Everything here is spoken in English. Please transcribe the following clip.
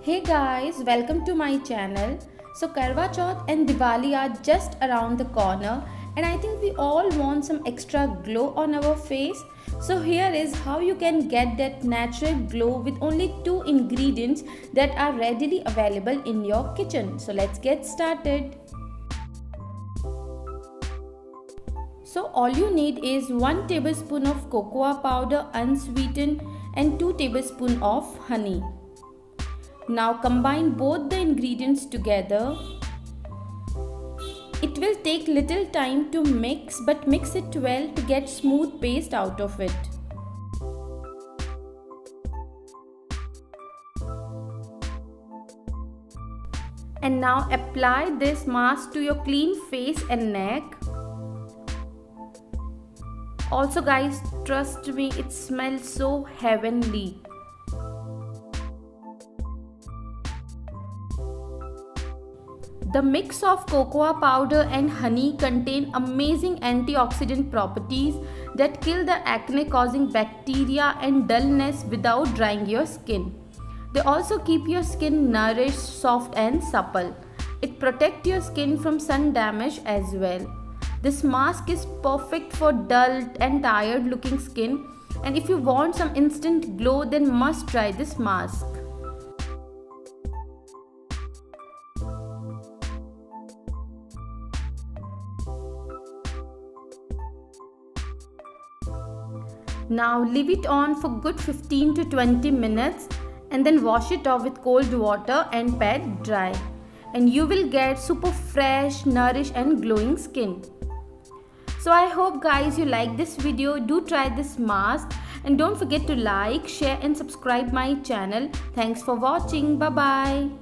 Hey guys, welcome to my channel. So Karwachauth and Diwali are just around the corner and I think we all want some extra glow on our face. So here is how you can get that natural glow with only two ingredients that are readily available in your kitchen. So let's get started. So all you need is 1 tablespoon of cocoa powder unsweetened and 2 tablespoons of honey. Now combine both the ingredients together. It will take little time to mix, but mix it well to get smooth paste out of it. And now apply this mask to your clean face and neck. Also guys, trust me, it smells so heavenly. The mix of cocoa powder and honey contain amazing antioxidant properties that kill the acne-causing bacteria and dullness without drying your skin. They also keep your skin nourished, soft and supple. It protects your skin from sun damage as well. This mask is perfect for dull and tired looking skin, and if you want some instant glow, then must try this mask. Now leave it on for good 15 to 20 minutes and then wash it off with cold water and pat dry. And you will get super fresh, nourished and glowing skin. So I hope guys you like this video. Do try this mask and don't forget to like, share and subscribe my channel. Thanks for watching. Bye bye.